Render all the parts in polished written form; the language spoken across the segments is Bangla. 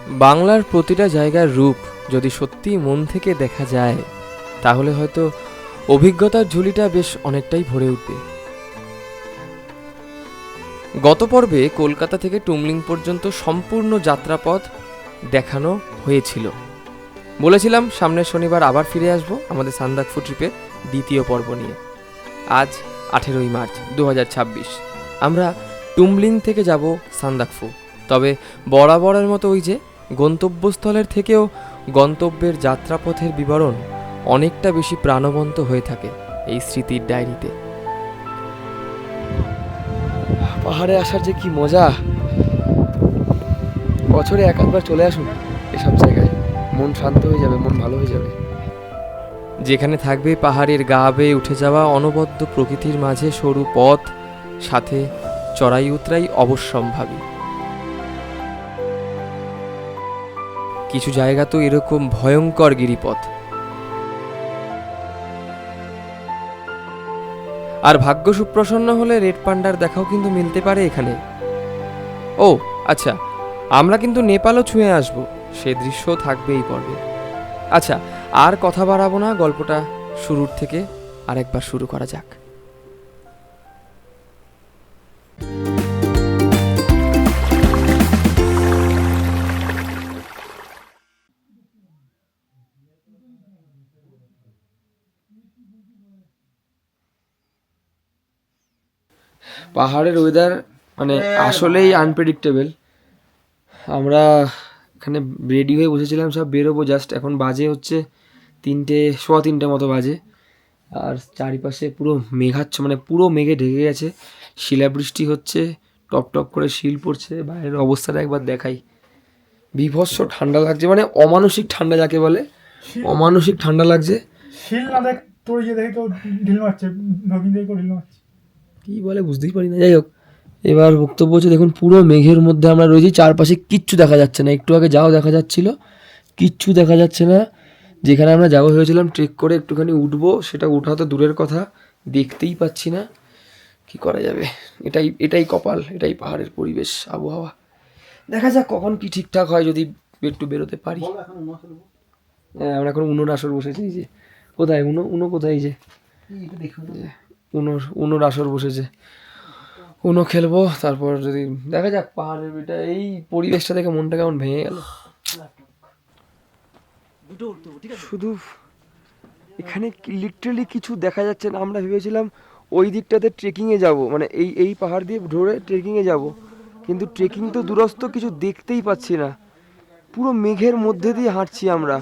বাংলার প্রতিটা জায়গার রূপ যদি সত্যি মন থেকে দেখা যায় তাহলে হয়তো অভিজ্ঞতার ঝুলিটা বেশ অনেকটাই ভরে উঠবে। গত পর্বে কলকাতা থেকে টুমলিং পর্যন্ত সম্পূর্ণ যাত্রাপথ দেখানো হয়েছিল। বলেছিলাম সামনের শনিবার আবার ফিরে আসব আমাদের সান্দাকফু ট্রিপের দ্বিতীয় পর্ব নিয়ে। আজ 18ই মার্চ 2026 আমরা টুমলিং থেকে যাব সান্দাকফু। তবে বরাবরের মতো ওই যে গন্তব্যস্থলের থেকেও গন্তব্যের যাত্রাপথের বিবরণ অনেকটা বেশি প্রাণবন্ত হয়ে থাকে এই স্মৃতির ডায়েরিতে। পাহাড়ে আসার যে কি মজা, বছরে এক আধবার চলে আসুন এসব জায়গায়, মন শান্ত হয়ে যাবে, মন ভালো হয়ে যাবে। যেখানে থাকবে পাহাড়ের গা বেয়ে উঠে যাওয়া অনবদ্য প্রকৃতির মাঝে সরু পথ, সাথে চড়াই উতরাই অবশ্যম্ভাবী। কিছু জায়গা তো এরকম ভয়ঙ্কর গিরিপথ। আর ভাগ্য সুপ্রসন্ন হলে রেড পান্ডার দেখাও কিন্তু মিলতে পারে এখানে। ও আচ্ছা, আমরা কিন্তু নেপালও ছুঁয়ে আসব, সে দৃশ্যও থাকবে এই পর্বে। আচ্ছা, আর কথা বাড়াবো না, গল্পটা শুরুর থেকে আরেকবার শুরু করা যাক। পাহাড়ের ওয়েদার মানে আসলেই আনপ্রেডিক্টেবল। আমরা এখানে রেডি হয়ে বসেছিলাম, সব বেরোবো, জাস্ট এখন বাজে হচ্ছে 3টে, সোয়া 3টে মতো বাজে। আর চারিপাশে পুরো মেঘাচ্ছ, মানে পুরো মেঘে ঢেকে গেছে, শিলাবৃষ্টি হচ্ছে, টপ টপ করে শিল পড়ছে। বাইরের অবস্থাটা একবার দেখাই, বিভৎস ঠান্ডা লাগছে, মানে অমানসিক ঠান্ডা যাকে বলে, অমানসিক ঠান্ডা লাগছে। শিল না দেখ তোর ইয়ে দেখে কেউ ঢিল মারছে, নবীন দেখে কেউ ঢিল মারছে। কী বলে বুঝতেই পারি না। যাই হোক, এবার বক্তব্য হচ্ছে, দেখুন পুরো মেঘের মধ্যে আমরা রয়েছি, চারপাশে কিচ্ছু দেখা যাচ্ছে না। একটু আগে যাও দেখা যাচ্ছিল, কিচ্ছু দেখা যাচ্ছে না। যেখানে আমরা যাবো ভেবেছিলাম ট্রেক করে একটুখানি উঠবো, সেটা ওঠা তো দূরের কথা, দেখতেই পাচ্ছি না। কি করা যাবে, এটাই এটাই কপাল, এটাই পাহাড়ের পরিবেশ, আবহাওয়া। দেখা যাক কখন কি ঠিকঠাক হয়, যদি একটু বেরোতে পারি। হ্যাঁ, আমরা এখন উনোর আসর বসেছি। এই যে কোথায় উনো, উনো কোথায়, এই যে উনোর আসর বসেছে, উনো খেলবো। তারপর যদি দেখা যাক, পাহাড়ের এটা এই পরিবেশটা দেখে মনটা কেমন ভেঙে গেল। শুধু এখানে লিটারালি কিছু দেখা যাচ্ছে না। আমরা ভেবেছিলাম ওই দিকটাতে ট্রেকিংয়ে যাব, মানে এই এই পাহাড় দিয়ে ধরে ট্রেকিংয়ে যাব, কিন্তু ট্রেকিং তো দূরস্থ, কিছু দেখতেই পাচ্ছি না। পুরো মেঘের মধ্যে দিয়ে হাঁটছি আমরা।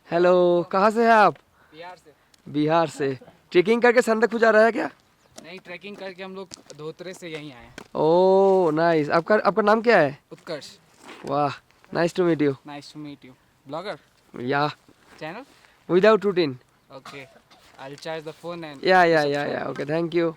हेलो, कहाँ से हैं आप? बिहार से। बिहार से। ट्रेकिंग करके संदकफू जा रहा है क्या? नहीं, ट्रैकिंग करके हम लोग धोत्रे से यहीं आए हैं। Oh nice. आपका आपका नाम क्या है? उत्कर्ष। वाह, nice to meet you. Nice to meet you. Blogger या, channel. Without routine. Okay, I will charge the phone and yeah okay, thank you.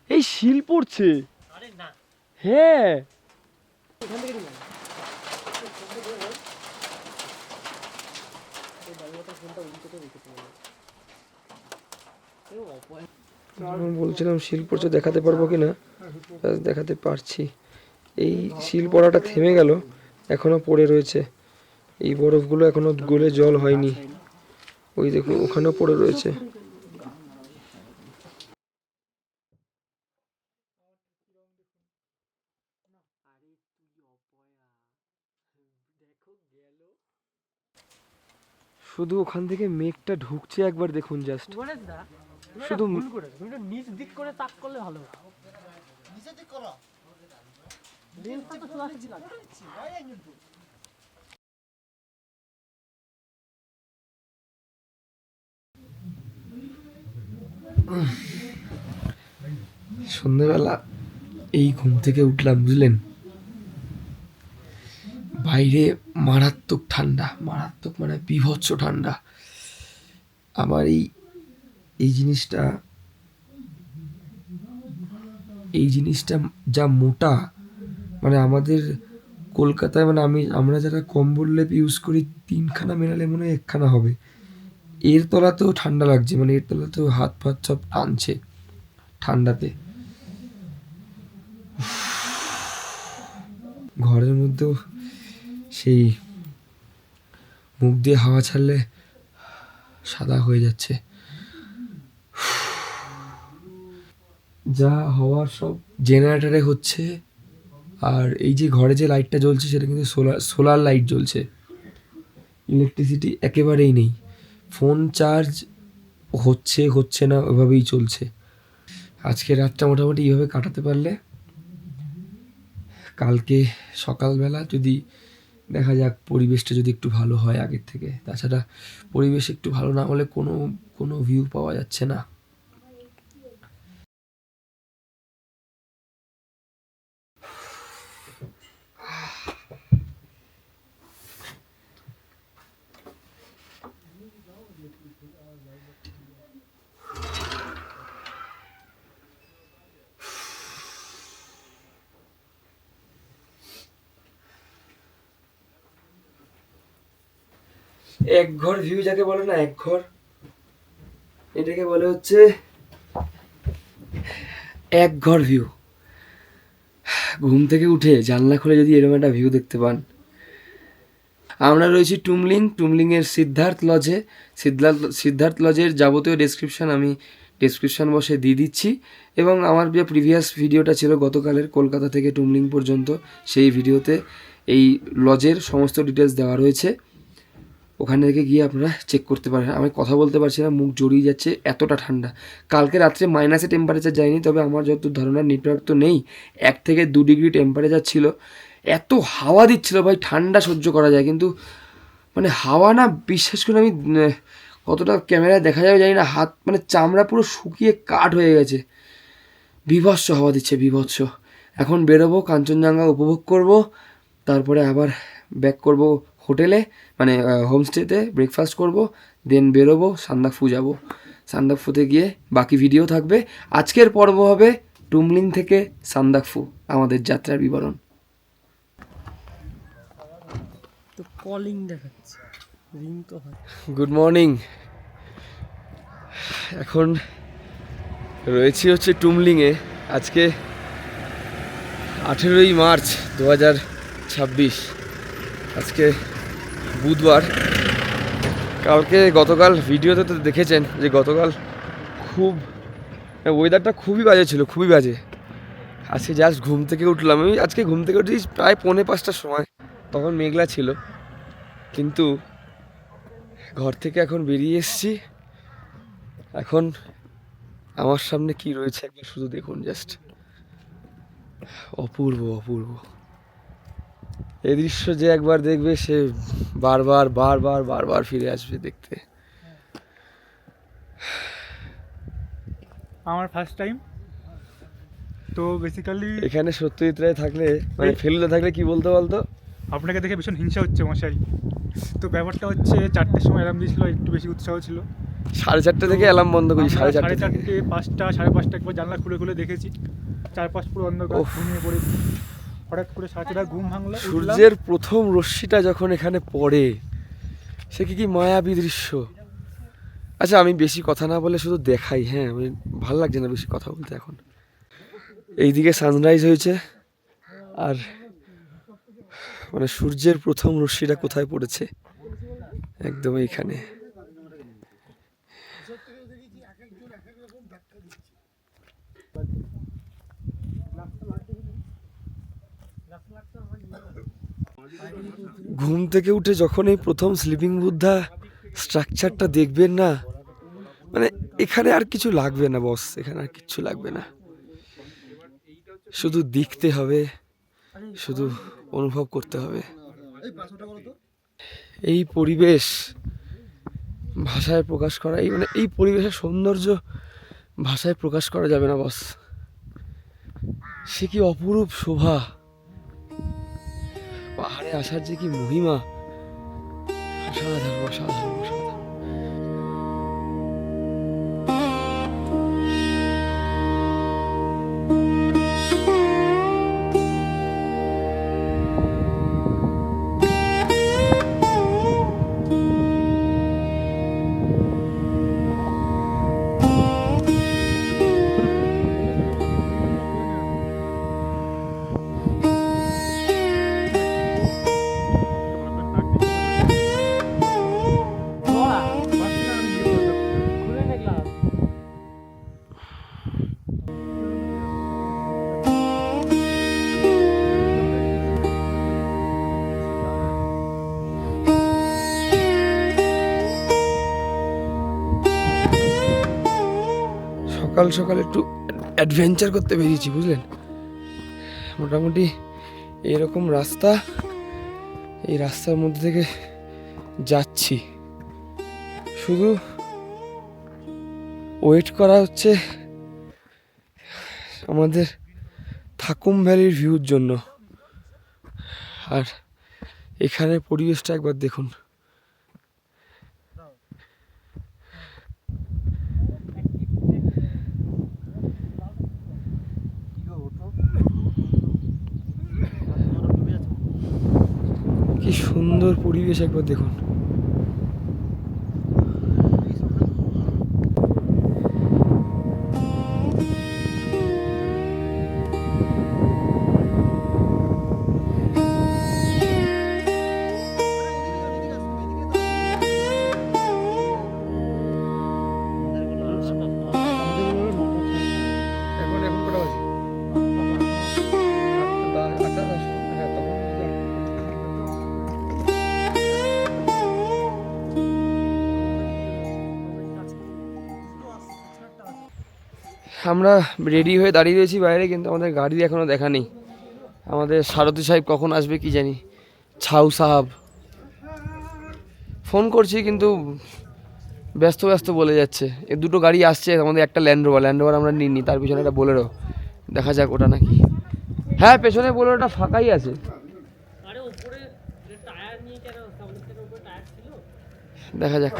এই শিল পড়ছে। হ্যাঁ, বলছিলাম শিল পড়ছে, দেখাতে পারবো কিনা, দেখাতে পারছি। এই শিল পড়াটা থেমে গেল, এখনো পড়ে রয়েছে। এই বরফগুলো এখনো গলে জল হয়নি। ওই দেখুন, ওখানেও পড়ে রয়েছে। শুধু ওখান থেকে মেঘটা ঢুকছে, একবার দেখুন জাস্ট। শুধু নিচ দিক করে তাক করলে ভালো। নিচের দিক করো, লেন্সটা তো সোজাসুজি লাগে। সন্ধ্যেবেলা এই ঘুম থেকে উঠলাম, বুঝলেন, বাইরে মারাত্মক ঠান্ডা, মারাত্মক মানে বীভৎস ঠান্ডা। আমার এই জিনিসটা যা মোটা, মানে আমাদের কলকাতায় মানে আমরা যারা কম্বল লেপ ইউজ করি 3খানা মেলালে মনে হয় 1খানা হবে। এর তলাতেও ঠান্ডা লাগছে, মানে এর তলাতেও হাত ফাত সব টানছে ঠান্ডাতে। ঘরের মধ্যেও সেই মুখ দিয়ে হাওয়া ছাড়লে সাদা হয়ে যাচ্ছে। যা হওয়ার সব জেনারেটরে হচ্ছে। আর এই যে ঘরে যে লাইটটা জ্বলছে সেটা কিন্তু সোলার লাইট জ্বলছে, ইলেকট্রিসিটি একেবারেই নেই। ফোন চার্জ হচ্ছে না, ওইভাবেই চলছে। আজকে রাতটা মোটামুটি এইভাবে কাটাতে পারলে কালকে সকালবেলা যদি দেখা যাক পরিবেশটা যদি একটু ভালো হয় আগের থেকে। তাছাড়া পরিবেশ একটু ভালো না হলে কোনো ভিউ পাওয়া যাচ্ছে না। এক ঘর ভিউ যাকে বলে না, এক ঘর, এটাকে বলে হচ্ছে এক ঘর ভিউ। ঘুম থেকে উঠে জানলা খুলে যদি এরকম একটা ভিউ দেখতে পান। আমরা রয়েছি টুমলিংয়ের সিদ্ধার্থ লজে। সিদ্ধার্থ লজের যাবতীয় ডেসক্রিপশান আমি ডেসক্রিপশান বসে দিয়ে দিচ্ছি, এবং আমার যে প্রিভিয়াস ভিডিওটা ছিল গতকালের কলকাতা থেকে টুমলিং পর্যন্ত, সেই ভিডিওতে এই লজের সমস্ত ডিটেলস দেওয়া রয়েছে। ওখানে থেকে গিয়ে আপনারা চেক করতে পারেন। আমি কথা বলতে পারছি না, মুখ জড়িয়ে যাচ্ছে, এতটা ঠান্ডা। কালকে রাত্রে মাইনাসে টেম্পারেচার যায়নি, তবে আমার যত ধারণা, নেটওয়ার্ক তো নেই, 1 থেকে 2 ডিগ্রি টেম্পারেচার ছিল। এত হাওয়া দিচ্ছিল ভাই, ঠান্ডা সহ্য করা যায়, কিন্তু মানে হাওয়া না, বিশ্বাস করে আমি কতটা ক্যামেরায় দেখা যাবে জানি না, হাত মানে চামড়া পুরো শুকিয়ে কাঠ হয়ে গেছে। বীভৎস হাওয়া দিচ্ছে, বীভৎস। এখন বেরোবো, কাঞ্চনজঙ্ঘা উপভোগ করব, তারপরে আবার ব্যাক করব হোটেলে, মানে হোমস্টেতে ব্রেকফাস্ট করব, দেন বেরোবো, সান্দাকফু যাব। সান্দাকফুতে গিয়ে বাকি ভিডিও থাকবে। আজকের পর্ব হবে টুমলিং থেকে সান্দাকফু, আমাদের যাত্রার বিবরণ। তো কলিং দেখাচ্ছে, রিং তো হয়। Good morning. এখন রয়েছি হচ্ছে টুমলিংয়ে। আজকে 18ই মার্চ 2026, আজকে বুধবার। গতকাল ভিডিওতে তো দেখেছেন যে গতকাল ওয়েদারটা খুবই বাজে ছিল, খুবই বাজে। আজকে জাস্ট ঘুম থেকে উঠলাম, আমি আজকে ঘুম থেকে উঠেছি প্রায় 4:45টার সময়, তখন মেঘলা ছিল। কিন্তু ঘর থেকে এখন বেরিয়ে এসেছি। এখন আমার সামনে কি রয়েছে একবার শুধু দেখুন, জাস্ট অপূর্ব অপূর্ব। এই দৃশ্য যে একবার দেখবে সে বারবার ফিরে আসবে দেখতে। আমার ফার্স্ট টাইম তো বেসিক্যালি এখানে সত্যজিৎ রায় থাকলে, মানে ফেলুদা থাকলে কি বলতো আপনাকে দেখে ভীষণ হিংসা হচ্ছে মশাই। তো ব্যাপারটা হচ্ছে 4টের সময় অ্যালার্ম দিয়েছিল, একটু বেশি উৎসাহ ছিল। 4:30 থেকে অ্যালার্ম বন্ধ করি, 4:30 থেকে 4:30, 5টা, 5:30 একবার জানলা খুলে দেখেছি, চারপাশ পুরো অন্ধকার, ঘুমিয়ে পড়েছি। হঠাৎ করে 4:30 ঘুম ভাঙলো, সূর্যের প্রথম রশ্মিটা যখন এখানে পড়ে, সে কি মায়াবী দৃশ্য। আচ্ছা, আমি বেশি কথা না বলে শুধু দেখাই। হ্যাঁ, আমি ভালো লাগছে না বেশি কথা বলতে। এখন এইদিকে সানরাইজ হয়েছে, আর মানে সূর্যের প্রথম রশ্মিটা কোথায় পড়েছে, একদম এইখানে। ঘুম থেকে উঠে যখন এই প্রথম স্লিপিং বুদ্ধা স্ট্রাকচারটা দেখবেন না, মানে এখানে আর কিছু লাগবে না বস, এখানে আর কিছু লাগবে না। শুধু দেখতে হবে, শুধু অনুভব করতে হবে। এই পরিবেশ ভাষায় প্রকাশ করা, এই পরিবেশের সৌন্দর্য ভাষায় প্রকাশ করা যাবে না বস। সে কি অপরূপ শোভা। পাহাড়ে আসার যে কি মহিমা, অসাধারণ অসাধারণ অসাধারণ। বড়া খুলে নে গ্লাস। সকাল সকাল একটু অ্যাডভেঞ্চার করতে বেরিয়েছি বুঝলেন। মোটামুটি এরকম রাস্তা, এই রাস্তার মধ্যে থেকে যাচ্ছি, শুধু ওয়েট করা হচ্ছে আমাদের থাকুম ভ্যালির ভিউর জন্য। আর এখানের পরিবেশটা একবার দেখুন। কি সুন্দর পরিবেশ একবার দেখুন। এখন এখন কটা বাজে? আটটা দশ। হ্যাঁ, তখন আমরা রেডি হয়ে দাঁড়িয়ে রয়েছি বাইরে, কিন্তু আমাদের গাড়ি এখনো দেখা নেই। আমাদের সারথী সাহেব কখন আসবে কি জানি। ছাউ সাহাব ফোন করছি কিন্তু ব্যস্ত ব্যস্ত বলে যাচ্ছে। এই দুটো গাড়ি আসছে, আমাদের একটা ল্যান্ড রোভার আমরা নিইনি, তার পিছনে একটা বোলেরো, দেখা যাক ওটা নাকি। হ্যাঁ, পেছনে বোলেরোটা ফাঁকাই আছে। আরে উপরে টায়ার নিয়ে কেন সামনের উপরে টায়ার ছিল। দেখা যাক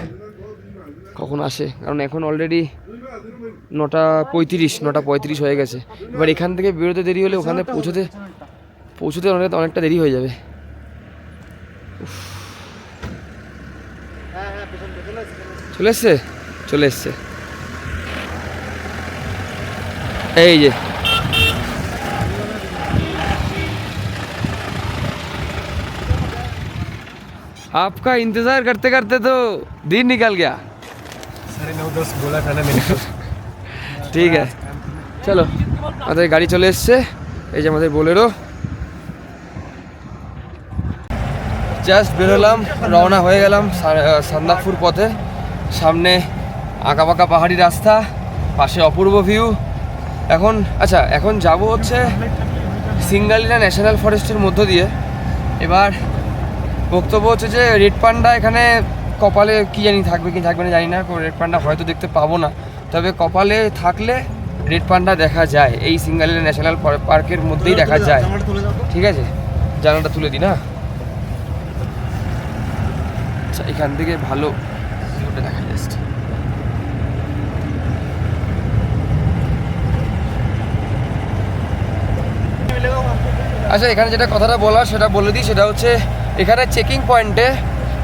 কখন আসে, কারণ এখন অলরেডি 9:35 হয়ে গেছে। এবার এখান থেকে বেরোতে দেরি হলে ওখানে পৌঁছতে অনেকটা দেরি হয়ে যাবে। চলে এসছে এই যে। आपका इंतजार करते करते तो दिन निकल गया। 9:30 बोला था ना मैंने तो। ঠিক আছে, চলো আমাদের গাড়ি চলে এসছে। এই যে আমাদের বোলেরো। জাস্ট বেরোলাম, রওনা হয়ে গেলাম সান্দাকফু পথে। সামনে আঁকাবাঁকা পাহাড়ি রাস্তা, পাশে অপূর্ব ভিউ। এখন যাব হচ্ছে সিঙ্গালিলা ন্যাশনাল ফরেস্টের মধ্য দিয়ে। এবার বক্তব্য হচ্ছে যে রেড পান্ডা এখানে কপালে কি জানি থাকবে কি থাকবে না জানি না, রেড পান্ডা হয়তো দেখতে পাবো না, তবে কপালে থাকলে রেড পান্ডা দেখা যায়। এই সিঙ্গালিলা ন্যাশনাল পার্কের মধ্যেই দেখা যায়। ঠিক আছে, জানালাটা তুলে দিই না। আচ্ছা, এখান থেকে ভালো ভিউটা দেখা যাচ্ছে। আচ্ছা, এখানে যেটা কথাটা বলা সেটা বলে দিই। সেটা হচ্ছে এখানে চেকিং পয়েন্টে,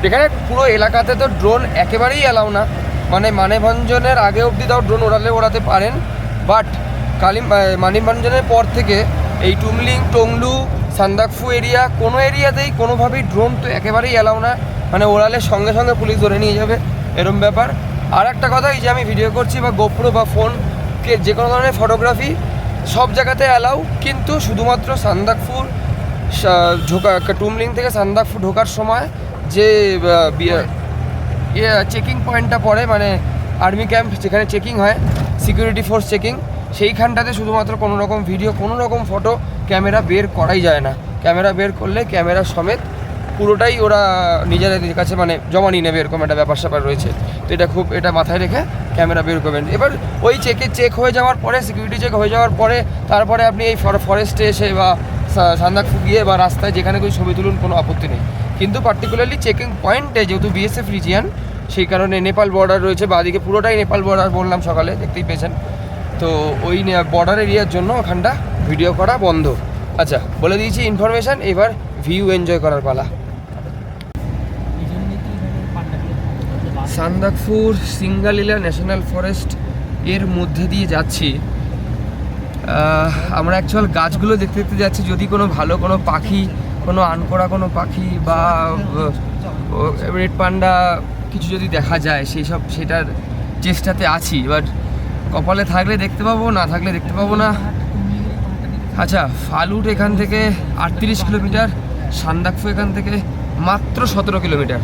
এখানে পুরো এলাকাতে তো ড্রোন একেবারেই অ্যালাউ না। মানে মানিভঞ্জনের আগে অবধি তাও ড্রোন ওড়াতে পারেন, বাট মানিভঞ্জনের পর থেকে এই টুমলিং, টংলু, সান্দাকফু এরিয়া, কোনো এরিয়াতেই কোনোভাবেই ড্রোন তো একেবারেই অ্যালাউ না। মানে ওড়ালে সঙ্গে সঙ্গে পুলিশ ধরে নিয়ে যাবে, এরম ব্যাপার। আর একটা কথা, এই যে আমি ভিডিও করছি বা গোপ্রো বা ফোনকে যে কোনো ধরনের ফটোগ্রাফি সব জায়গাতে অ্যালাউ, কিন্তু শুধুমাত্র সান্দাকফুর টুমলিং থেকে সান্দাকফু ঢোকার সময় যে চেকিং পয়েন্টটা পড়ে, মানে আর্মি ক্যাম্প যেখানে চেকিং হয়, সিকিউরিটি ফোর্স চেকিং, সেইখানটাতে শুধুমাত্র কোনো রকম ভিডিও, কোনো রকম ফটো ক্যামেরা বের করাই যায় না। ক্যামেরা বের করলে ক্যামেরা সমেত পুরোটাই ওরা নিজেদের কাছে মানে জমা নিয়ে নেবে, এরকম একটা ব্যাপার স্যাপার রয়েছে। তো এটা মাথায় রেখে ক্যামেরা বের করবেন। এবার ওই চেক হয়ে যাওয়ার পরে, সিকিউরিটি চেক হয়ে যাওয়ার পরে, তারপরে আপনি এই ফরেস্টে এসে বা সান্দাকফু গিয়ে বা রাস্তায় যেখানে કોઈ ছবি তুলুন, কোনো আপত্তি নেই। কিন্তু পার্টিকুলারলি চেকিং পয়েন্টে যেহেতু বিএসএফ রিজিয়ান, সেই কারণে নেপাল বর্ডার রয়েছে বাদিকে, পুরোটাই নেপাল বর্ডার বললাম সকালে, দেখতেই পেয়েছেন। তো ওই বর্ডার এরিয়ার জন্য ওখানটা ভিডিও করা বন্ধ। আচ্ছা, বলে দিয়েছি ইনফরমেশান, এবার ভিউ এনজয় করার পালা। সান্দাকফুর সিঙ্গালীলা ন্যাশনাল ফরেস্ট এর মধ্যে দিয়ে যাচ্ছি। আমরা অ্যাকচুয়াল গাছগুলো দেখতে দেখতে যাচ্ছি, যদি কোনো ভালো কোনো পাখি, কোনো আনকোড়া কোনো পাখি বা রেড পান্ডা কিছু যদি দেখা যায় সেটার চেষ্টাতে আছি। বাট কপালে থাকলে দেখতে পাবো, না থাকলে দেখতে পাবো না। আচ্ছা, ফালুট এখান থেকে 38 কিলোমিটার, সান্দাকফু এখান থেকে মাত্র 17 কিলোমিটার।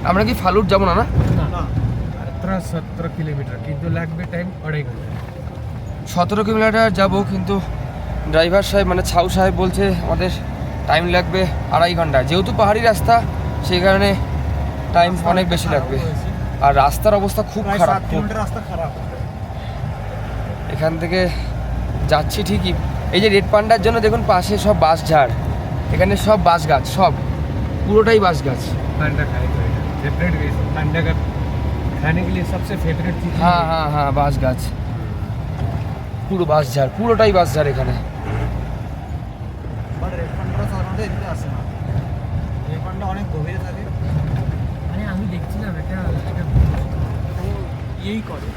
আমরা কি ফালুট যাবো না? 17 কিলোমিটার, কিন্তু লাগবে টাইম 2.5 ঘন্টা। 17 কিলোমিটার যাবো, কিন্তু ড্রাইভার সাহেব মানে ছাউ সাহেব বলছে আমাদের টাইম লাগবে 2.5 ঘন্টা। যেহেতু পাহাড়ি রাস্তা, সেই কারণে টাইম অনেক বেশি লাগবে। আর রাস্তার অবস্থা খুব খারাপ, রাস্তা খারাপ। এখান থেকে যাচ্ছি ঠিকই, এই যে রেড পান্ডার জন্য দেখুন পাশে সব বাঁশ ঝাড়, এখানে সব বাঁশ গাছ, সব পুরোটাই বাঁশ গাছ। पांडा खाए तो फेवरेट पांडा का खाने के लिए सबसे फेवरेट चीज। হ্যাঁ হ্যাঁ হ্যাঁ, বাঁশ গাছ, পুরো বাঁশ ঝাড়, পুরোটাই বাঁশ ঝাড় এখানে। অনেক গভীরে থাকে। মানে আমি দেখছিলাম এটা এই করে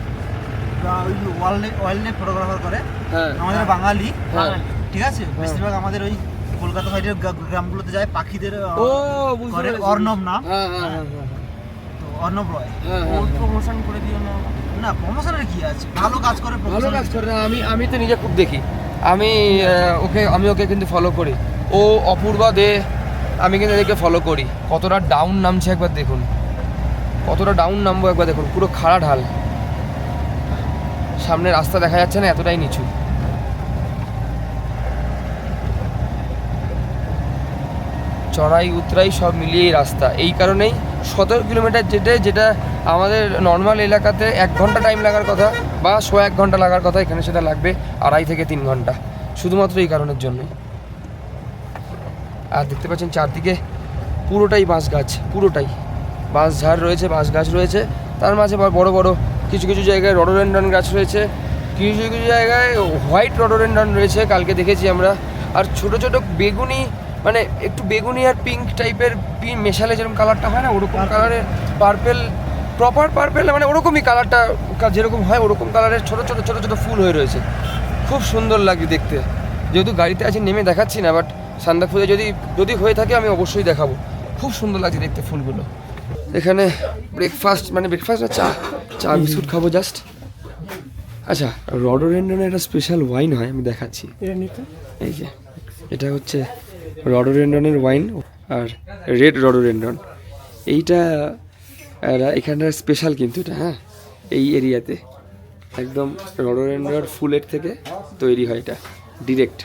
ওয়াইল্ড লাইফ ফটোগ্রাফার করে হ্যাঁ আমাদের বাঙালি, হ্যাঁ। ঠিক আছে। বেশিরভাগ আমাদের ওই কলকাতা সাইডের গ্রামগুলোতে যায়, পাখিদের ও বুঝতে করে পেরেছি। অর্ণব নাম, হ্যাঁ হ্যাঁ হ্যাঁ হ্যাঁ তো অর্ণব রয়। হ্যাঁ ওর হ্যাঁ। প্রমোশন করে দিও না। না, প্রমোশনের কি আছে, ভালো কাজ করে, ভালো promotion- কাজ করে না, আমি তো নিজে খুব দেখি। আমি ওকে কিন্তু ফলো করি। ও অপূর্বা দে, আমি কিন্তু এদেরকে ফলো করি। কতটা ডাউন নামছে একবার দেখুন, কতটা ডাউন নামবো একবার দেখুন, পুরো খাড়া ঢাল, সামনে রাস্তা দেখা যাচ্ছে না, এতটাই নিচু। চড়াই উতরাই সব মিলিয়েই রাস্তা, এই কারণেই 17 কিলোমিটার যেটা আমাদের নর্মাল এলাকাতে 1 ঘন্টা টাইম লাগার কথা বা 1 ঘন্টা লাগার কথা, এখানে সেটা লাগবে 2.5 থেকে 3 ঘন্টা, শুধুমাত্র এই কারণের জন্যই। আর দেখতে পাচ্ছেন চারদিকে পুরোটাই বাঁশ গাছ, পুরোটাই বাঁশ ঝাড় রয়েছে, বাঁশ গাছ রয়েছে, তার মাঝে বড় বড় কিছু কিছু জায়গায় রডোডেনড্রন গাছ রয়েছে, কিছু কিছু জায়গায় হোয়াইট রডোডেনড্রন রয়েছে, কালকে দেখেছি আমরা। আর ছোট ছোট বেগুনি, মানে একটু বেগুনি আর পিঙ্ক টাইপের মেশালে যেরকম কালারটা হয় না, ওরকম কালারের পার্পেল, প্রপার পার্পেল, মানে ওরকমই কালারটা যেরকম হয় ওরকম কালারের ছোট ছোট ছোট ছোট ফুল হয়ে রয়েছে, খুব সুন্দর লাগে দেখতে। যেহেতু গাড়িতে আছি নেমে দেখাচ্ছি না, বাট সান্দাকফুতে যদি হয়ে থাকে আমি অবশ্যই দেখাবো, খুব সুন্দর লাগছে দেখতে ফুলগুলো। এখানে ব্রেকফাস্ট না, চা বিস্কুট খাবো জাস্ট। আচ্ছা, রডোডেনড্রনের একটা স্পেশাল ওয়াইন হয়, আমি দেখাচ্ছি। এই যে এটা হচ্ছে রডোডেনড্রনের ওয়াইন, আর রেড রডোডেনড্রন, এইটা এখানটার স্পেশাল কিন্তু এটা, হ্যাঁ, এই এরিয়াতে একদম রডোডেনড্রন ফুলের থেকে তৈরি হয় এটা ডিরেক্ট।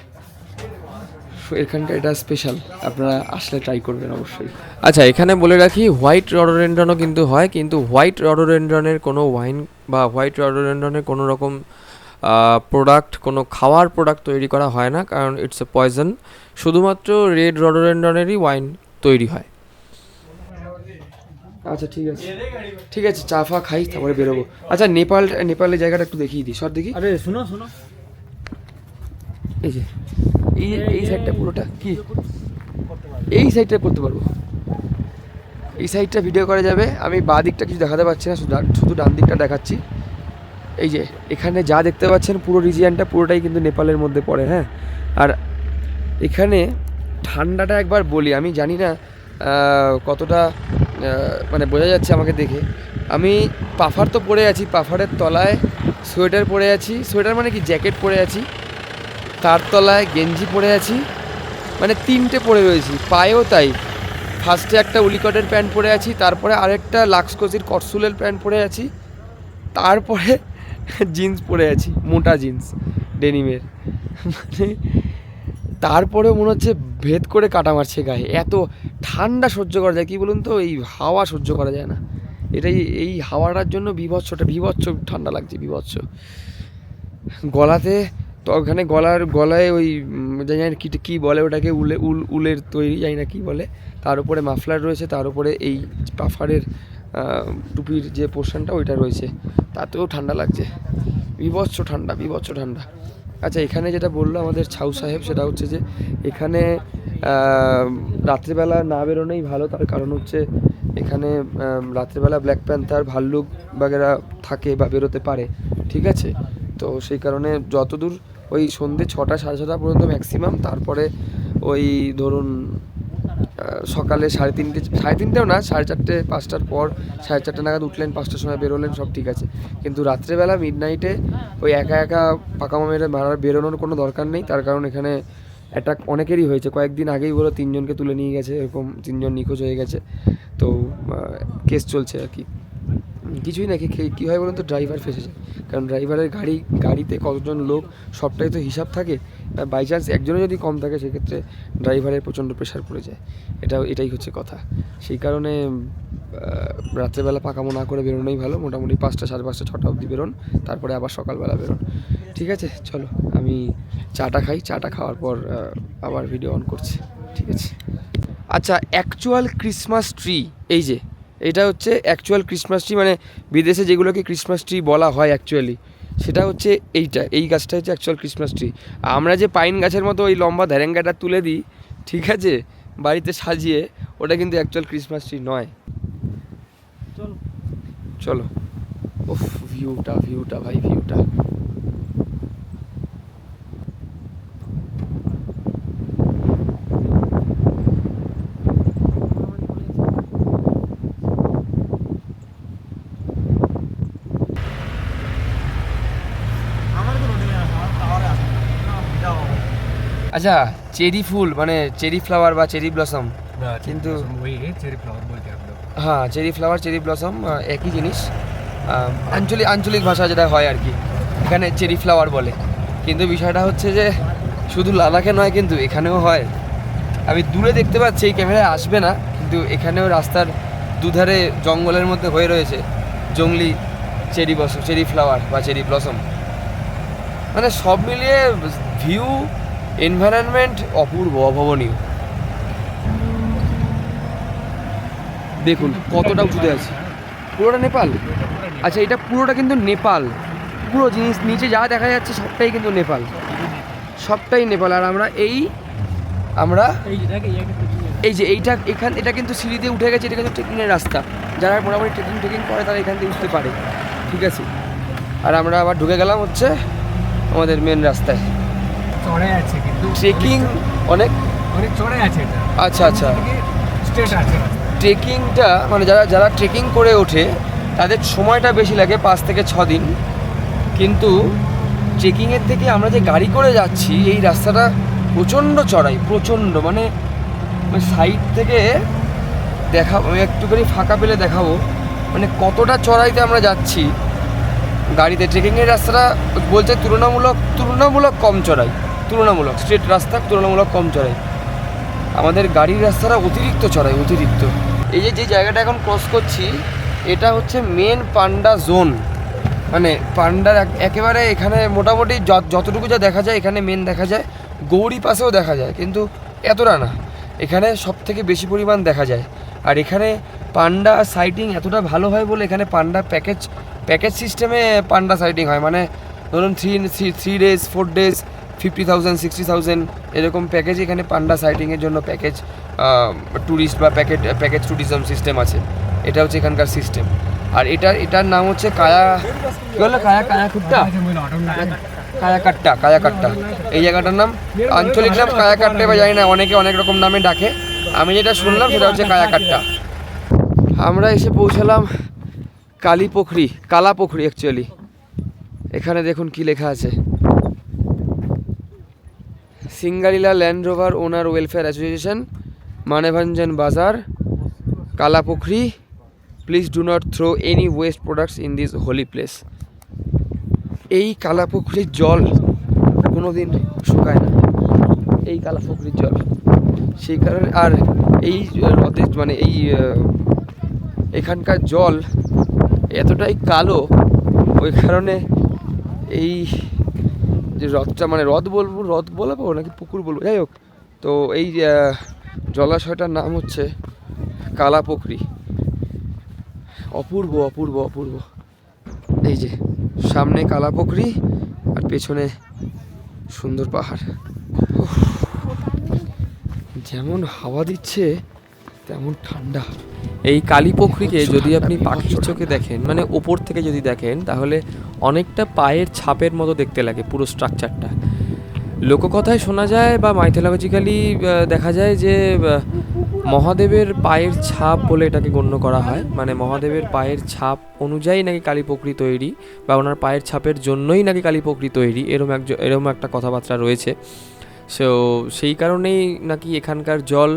এখানকার এটা স্পেশাল, আপনারা আসলে ট্রাই করবেন অবশ্যই। আচ্ছা, এখানে বলে রাখি হোয়াইট রডোডেনড্রনও কিন্তু হয়, কিন্তু হোয়াইট রডোডেনড্রনের কোনো ওয়াইন বা হোয়াইট রডোডেনড্রনের কোনো রকম প্রোডাক্ট, কোনো খাওয়ার প্রোডাক্ট তৈরি করা হয় না, কারণ ইটস এ পয়জন। শুধুমাত্র রেড রডোডেনড্রনেরই ওয়াইন তৈরি হয়। আচ্ছা ঠিক আছে, চা ফা খাই তারপরে বেরোবো। আচ্ছা, নেপালের জায়গাটা একটু দেখিয়ে দিই, সর দেখি। আরে শোনো এই যে এই সাইডটা পুরোটা কি, এই সাইডটা করতে পারবো, এই সাইডটা ভিডিও করা যাবে। আমি বাঁ দিকটা কিছু দেখাতে পারছি না, শুধু ডান দিকটা দেখাচ্ছি। এই যে এখানে যা দেখতে পাচ্ছেন পুরো রিজিয়ানটা পুরোটাই কিন্তু নেপালের মধ্যে পড়ে, হ্যাঁ। আর এখানে ঠান্ডাটা একবার বলি, আমি জানি না কতটা মানে বোঝা যাচ্ছে আমাকে দেখে। আমি পাফার তো পরে আছি, পাফারের তলায় সোয়েটার পরে আছি, সোয়েটার মানে কি জ্যাকেট পরে আছি, তার তলায় গেঞ্জি পরে আছি, মানে 3টে পরে রয়েছি, পায়েও তাই। ফার্স্টে একটা উলিকটের প্যান্ট পরে আছি, তারপরে আরেকটা লাক্সকোজির কটসুলের প্যান্ট পরে আছি, তারপরে জিন্স পরে আছি, মোটা জিন্স ডেনিমের, মানে তারপরেও মনে হচ্ছে ভেদ করে কাটা মারছে গায়ে, এত ঠান্ডা সহ্য করা যায় কি বলুন তো, এই হাওয়া সহ্য করা যায় না। এই হাওয়াটার জন্য বিভৎস ঠান্ডা লাগছে, বিভৎস। গলাতে তো ওখানে গলায় ওই জানি না কী বলে ওটাকে, উলের তৈরি, জানি না কী বলে, তার উপরে মাফলার রয়েছে, তার উপরে এই পাফারের টুপির যে পোর্শনটা ওইটা রয়েছে, তাতেও ঠান্ডা লাগছে, বিভৎস ঠান্ডা। আচ্ছা, এখানে যেটা বললো আমাদের ছাউ সাহেব সেটা হচ্ছে যে এখানে রাত্রেবেলা না বেরোনোই ভালো, তার কারণ হচ্ছে এখানে রাত্রেবেলা ব্ল্যাক প্যান্থার, ভাল্লুক বাগেরা থাকে বা বেরোতে পারে, ঠিক আছে। তো সেই কারণে যতদূর ওই সন্ধ্যে 6টা সাড়ে 6টা পর্যন্ত ম্যাক্সিমাম, তারপরে ওই ধরুন সকালে 3:30 না, 4:30 5টার পর 4:30 নাগাদ উঠলেন, 5টার সময় বেরোলেন, সব ঠিক আছে। কিন্তু রাত্রেবেলা মিডনাইটে ওই একা পাকামা মেরে বেরোনোর কোনো দরকার নেই, তার কারণ এখানে অ্যাটাক অনেকেরই হয়েছে। কয়েকদিন আগেই বলো 3 জনকে তুলে নিয়ে গেছে, এরকম 3 জন নিখোঁজ হয়ে গেছে, তো কেস চলছে আর কি। কিছুই না, কী হয় বলুন তো, ড্রাইভার ফেসে যায়, কারণ ড্রাইভারের গাড়িতে কতজন লোক সবটাই তো হিসাব থাকে, বাই চান্স একজনও যদি কম থাকে সেক্ষেত্রে ড্রাইভারের প্রচণ্ড প্রেশার পড়ে যায়, এটাই হচ্ছে কথা। সেই কারণে রাত্রেবেলা পাকামো না করে বেরোনোই ভালো, মোটামুটি 5টা, 5:30, 6টা অবধি বেরোন, তারপরে আবার সকালবেলা বেরোন, ঠিক আছে। চলো আমি চাটা খাই, চাটা খাওয়ার পর আবার ভিডিও অন করছি, ঠিক আছে। আচ্ছা, অ্যাকচুয়াল ক্রিসমাস ট্রি, এই যে এটা হচ্ছে অ্যাকচুয়াল ক্রিসমাস ট্রি, মানে বিদেশে যেগুলোকে ক্রিসমাস ট্রি বলা হয় অ্যাকচুয়ালি, সেটা হচ্ছে এই গাছটা হচ্ছে অ্যাকচুয়াল ক্রিসমাস ট্রি। আমরা যে পাইন গাছের মতো ওই লম্বা ধ্যারেঙ্গাটা তুলে দিই, ঠিক আছে, বাড়িতে সাজিয়ে, ওটা কিন্তু অ্যাকচুয়াল ক্রিসমাস ট্রি নয়। চলো উফ, ভিউটা ভাই, ভিউটা আমার তো রোডে আমার টাওয়ারে আসে না, যাও আচ্ছা, চেরি ফুল মানে চেরি ফ্লাওয়ার বা চেরি ব্লসম, কিন্তু वही है चेरी फ्लावर बोलते हैं आप लोग। হ্যাঁ, চেরি ফ্লাওয়ার, চেরি ব্লসম একই জিনিস, আঞ্চলিক ভাষা যেটা হয় আর কি, এখানে চেরি ফ্লাওয়ার বলে। কিন্তু বিষয়টা হচ্ছে যে শুধু লাদাখে নয়, কিন্তু এখানেও হয়। আমি দূরে দেখতে পাচ্ছি, এই ক্যামেরায় আসবে না, কিন্তু এখানেও রাস্তার দুধারে জঙ্গলের মধ্যে হয়ে রয়েছে জংলি চেরি ফ্লাওয়ার বা চেরি ব্লসম। মানে সব মিলিয়ে ভিউ, এনভায়রনমেন্ট অপূর্ব, অভাবনীয়। দেখুন কতটা উঁচুতে আছে, পুরোটা নেপাল। আচ্ছা, এটা পুরোটা কিন্তু নেপাল, পুরো জিনিস নিচে যা দেখা যাচ্ছে সবটাই কিন্তু নেপাল, সবটাই নেপাল। আর আমরা এই যে এটা কিন্তু সিঁড়ি দিয়ে উঠে গেছে, এটা কিন্তু ট্রেকিংয়ের রাস্তা, যারা মোটামুটি ট্রেকিং করে তারা এখান থেকে উঠতে পারে, ঠিক আছে। আর আমরা আবার ঢুকে গেলাম হচ্ছে আমাদের মেন রাস্তায়। চড়ে আছে কিন্তু ট্রেকিং অনেক চড়ে আছে এটা। আচ্ছা, স্ট্রেট আছে। ট্রেকিংটা মানে যারা ট্রেকিং করে ওঠে তাদের সময়টা বেশি লাগে, 5 থেকে 6 দিন। কিন্তু ট্রেকিংয়ের থেকে আমরা যে গাড়ি করে যাচ্ছি, এই রাস্তাটা প্রচণ্ড চড়াই, প্রচণ্ড, মানে সাইড থেকে দেখাবো, আমি একটুখানি ফাঁকা পেলে দেখাবো, মানে কতটা চড়াইতে আমরা যাচ্ছি গাড়িতে। ট্রেকিংয়ের রাস্তাটা বলছে তুলনামূলক কম চড়াই, স্ট্রেট রাস্তা তুলনামূলক কম চড়াই। আমাদের গাড়ির রাস্তাটা অতিরিক্ত চড়াই, অতিরিক্ত। এই যে জায়গাটা এখন ক্রস করছি, এটা হচ্ছে মেন পান্ডা জোন, মানে পান্ডার একেবারে এখানে মোটামুটি যতটুকু যা দেখা যায় এখানে মেন দেখা যায়, গৌরী পাশেও দেখা যায়, কিন্তু এতটা না, এখানে সব থেকে বেশি পরিমাণ দেখা যায়। আর এখানে পান্ডা সাইটিং এতটা ভালো হয় বলে এখানে পান্ডা প্যাকেজ সিস্টেমে পান্ডা সাইটিং হয়, মানে ধরুন 3 days 4 days 50,000 60,000 এরকম প্যাকেজ এখানে পান্ডা সাইটিংয়ের জন্য প্যাকেজ ট্যুরিস্ট বা প্যাকেজ ট্যুরিজম সিস্টেম আছে। এটা হচ্ছে এখানকার সিস্টেম। আর এটার নাম হচ্ছে কায়াকাট্টা। এই জায়গাটার নাম আঞ্চলিক নাম কায়াকাট্টা, বা জানি না, অনেকে অনেক রকম নামে ডাকে। আমি যেটা শুনলাম সেটা হচ্ছে কায়াকাট্টা। আমরা এসে পৌঁছালাম কালাপোখরি অ্যাকচুয়ালি। এখানে দেখুন কি লেখা আছে, Singalila land rover owner welfare association, Manebhanjan Bazar, Kalapokhri. Please do not throw any waste products in this holy place. এই কালাপোখরির জল কোনোদিন শুকায় না, এই কালাপোখরির জল। সেই কারণে আর এই হ্রদের মানে এখানকার জল এতটাই কালো, ওই কারণে এই যে হ্রদটা, মানে হ্রদ বলবো, হ্রদ বলবো নাকি পুকুর বলবো, যাই হোক। তো এই জলাশয়টার নাম হচ্ছে কালাপুকুরি। অপূর্ব অপূর্ব অপূর্ব। এই যে সামনে কালাপুকুরি আর পেছনে সুন্দর পাহাড়। উফ, যেমন হাওয়া দিচ্ছে তেমন ঠান্ডা। এই কালীপুকুরিকে যদি আপনি পাখির চোখে দেখেন, মানে ওপর থেকে যদি দেখেন, তাহলে অনেকটা পায়ের ছাপের মতো দেখতে লাগে পুরো স্ট্রাকচারটা। লোককথায় শোনা যায় বা মাইথোলজিক্যালি দেখা যায় যে মহাদেবের পায়ের ছাপ বলে এটাকে গণ্য করা হয়। মানে মহাদেবের পায়ের ছাপ অনুযায়ী নাকি কালীপুকুরি তৈরি, বা ওনার পায়ের ছাপের জন্যই নাকি কালীপুকুরি তৈরি, এরকম একটা কথাবার্তা রয়েছে। সো সেই কারণেই নাকি এখানকার জল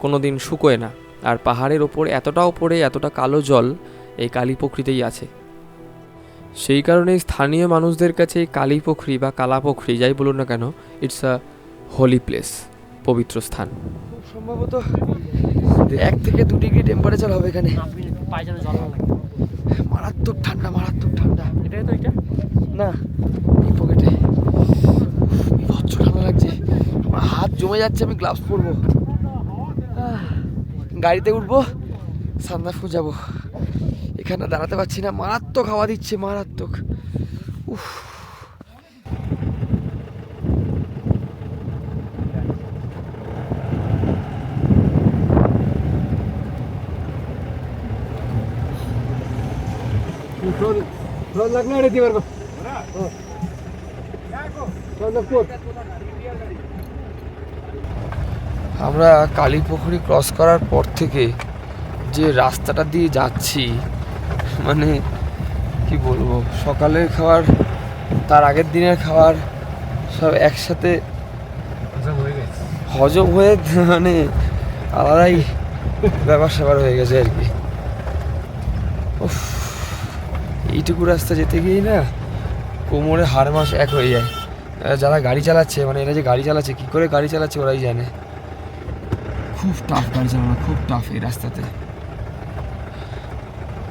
কোনো দিন শুকোয় না। আর পাহাড়ের ওপর এতটা ওপরে এতটা কালো জল এই কালীপুকুরিতেই আছে। সেই কারণেই স্থানীয় মানুষদের কাছে এই কালীপুকুরি বা কালাপুকুরি যাই বলুন না কেন, ইটস আ হোলি প্লেস, পবিত্র স্থান। খুব সম্ভবত 1 থেকে 2 ডিগ্রি টেম্পারেচার হবে এখানে। আপনি পায়ে যেন জল না লাগে। মারাত্মক ঠান্ডা, মারাত্মক ঠান্ডা। এটাই তো এটা না, এই পকেটে বিভৎস ঠান্ডা লাগছে, আমার হাত জমে যাচ্ছে, আমি গ্লাভস পরবো। গাড়িতে উঠবো, সান্দাকফু যাবো, এখানে দাঁড়াতে পারছি না, মারাত্মক হাওয়া দিচ্ছে, মারাত্মক। উফ, আমরা কালীপুকুরি ক্রস করার পর থেকে যে রাস্তাটা দিয়ে যাচ্ছি, মানে কি বলবো, সকালের খাবার, তার আগের দিনের খাবার সব একসাথে হজম হয়ে মানে আলাদাই ব্যাপার স্যাপার হয়ে গেছে আর কি। উফ, এইটুকু রাস্তা যেতে গিয়েই না কোমরে হাড় মাস এক হয়ে যায়। যারা গাড়ি চালাচ্ছে, মানে এরা যে গাড়ি চালাচ্ছে, কী করে গাড়ি চালাচ্ছে ওরাই জানে। খুব টাফ গাড়ি চালানো, খুব টাফ এই রাস্তাতে।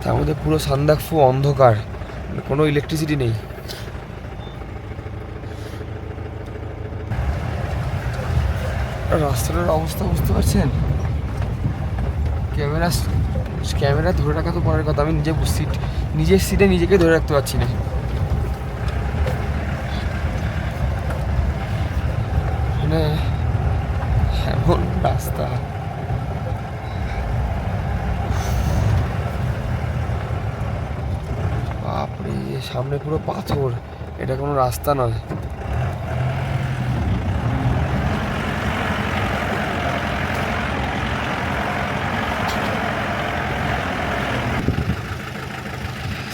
তার মধ্যে পুরো সান্দাকফু অন্ধকার, কোনো ইলেকট্রিসিটি নেই। রাস্তাটার অবস্থা বুঝতে পারছেন? ক্যামেরা ধরে রাখা তো পরের কথা, আমি নিজের সিটে নিজেকে ধরে রাখতে পারছি না। মানে এমন রাস্তা, বাপরে, সামনে পুরো পাথর, এটা কোনো রাস্তা নয়।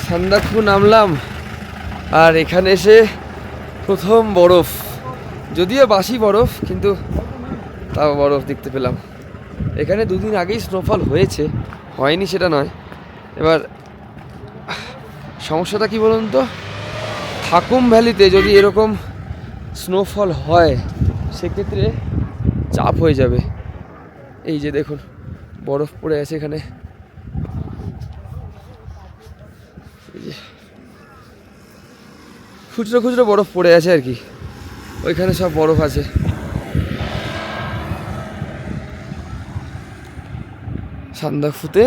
সান্দাকফু নামলাম, আর এখানে এসে প্রথম বরফ, যদিও বাসি বরফ, কিন্তু তাও বরফ দেখতে পেলাম। এখানে 2 দিন আগেই স্নোফল হয়েছে, হয়নি সেটা নয়। এবার সমস্যাটা কি বলুন তো, থাকুম ভ্যালিতে যদি এরকম স্নোফল হয় সেক্ষেত্রে চাপ হয়ে যাবে। এই যে দেখুন বরফ পড়ে আছে এখানে, খুচরো খুচরো বরফ পড়ে আছে আর কি, ওইখানে সব বরফ আছে। সান্দাকফুতে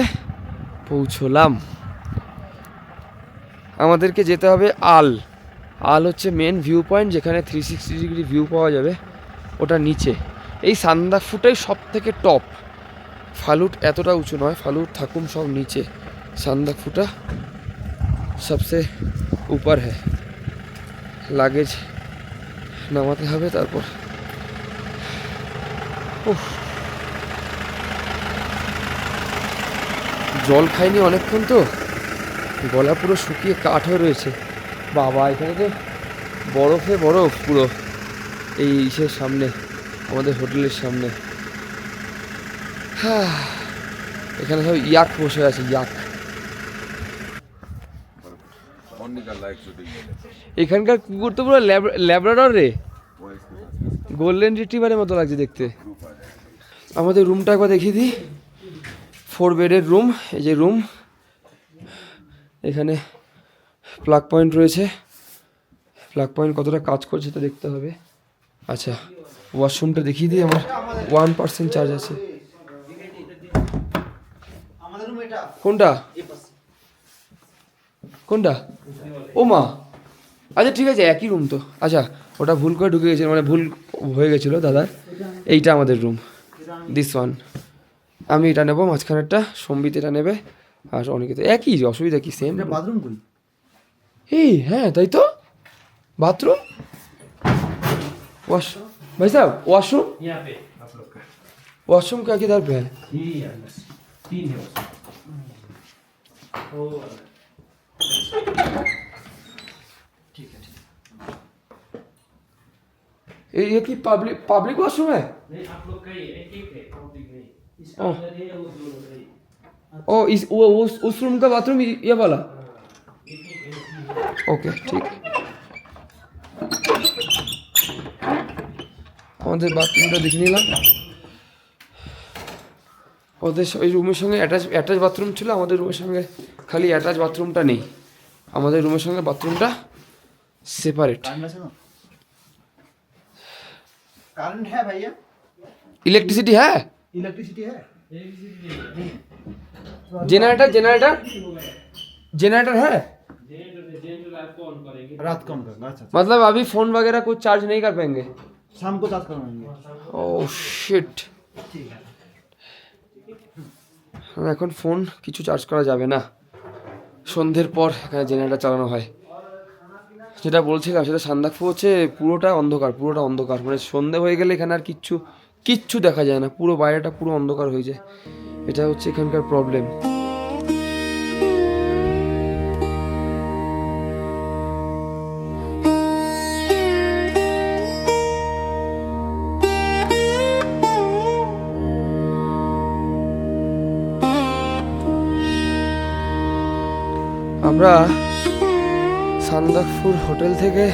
পৌঁছলাম। আমাদেরকে যেতে হবে আল হচ্ছে মেন ভিউ পয়েন্ট, যেখানে 360 ডিগ্রি ভিউ পাওয়া যাবে, ওটা নিচে। এই সান্দাকফুটাই সব থেকে টপ, ফালুট এতটা উঁচু নয়, ফালুট থাকুম সব নিচে, সান্দাকফুটা সবসে উপর হ্যাঁ। লাগেজ নামাতে হবে, তারপর জল খাইনি অনেকক্ষণ, তো গলা পুরো শুকিয়ে কাঠ হয়ে রয়েছে। বাবা, এখানে তো বরফে বরফ পুরো, এই ইসের সামনে, আমাদের হোটেলের সামনে। হ্যাঁ, এখানে সব ইয়াক বসে আছে, ইয়াক। এখানকার কুকুর তো পুরো ল্যাব্রাডর রে, গোল্ডেন রিট্রিভারের মতো লাগছে দেখতে। আমাদের রুমটা একবার দেখিয়ে দিই, 4 বেডের রুম। এই যে রুম, এখানে প্লাগ পয়েন্ট রয়েছে, প্লাগ পয়েন্ট কতটা কাজ করছে সেটা দেখতে হবে। আচ্ছা ওয়াশরুমটা দেখিয়ে দিই, আমার 1% চার্জ আছে। আমাদের রুম এটা কোনটা কোনটা? ও মা, আচ্ছা ঠিক আছে, একই রুম তো। আচ্ছা ওটা ভুল করে ঢুকে গেছিল, মানে ভুল হয়ে গেছিলো দাদার। এইটা আমাদের রুম, দিস ওয়ান। আমি এটা নেবো, মাঝখানেরটা সম্বিত এটা নেবে, আর অনেকে তো একই, অসুবিধা কি, সেম। এটা বাথরুম কই? এই হ্যাঁ তাই তো, बाथरूम वॉश भाई साहब वॉशरूम यहाँ पे आप लोग का वॉशरूम का किधर पे है? ये अंदर से 3 है उसमें। ओ ठीक है ये की पब्लिक वॉशरूम है? नहीं आप लोग का ही एक है पब्लिक नहीं इसका ओह। अंदर है वो दोनों है ओ इस वो उस रूम का बाथरूम ये वाला? ओके ठीक है। আমাদের বাথরুমটা দেখে নিলাম। ওদের ওই রুমের সঙ্গে অ্যাটাচ বাথরুম ছিল, আমাদের রুমের সঙ্গে খালি অ্যাটাচ বাথরুমটা নেই, আমাদের রুমের সঙ্গে বাথরুমটা সেপারেট। करंट है भैया? इलेक्ट्रिसिटी है? इलेक्ट्रिसिटी है? जनरेटर जनरेटर जनरेटर है? रात कम करना। अच्छा मतलब अभी फ़ोन वगैरह कुछ चार्ज नहीं कर पाएंगे? शाम को चार्ज करवाएंगे। ओह शिट, ठीक है। এখন ফোন কিছু চার্জ করা যাবে না, সন্ধ্যের পর এখানে জেনারেটর চালানো হয়। যেটা বলছিলাম সেটা সান্দাকফু হচ্ছে পুরোটা অন্ধকার, মানে সন্ধে হয়ে গেলে এখানে আর কিচ্ছু দেখা যায় না, পুরো বাইরেটা পুরো অন্ধকার হয়ে যায়। এটা হচ্ছে এখানকার প্রবলেম। আমরা সান্দাকফুর হোটেল থেকে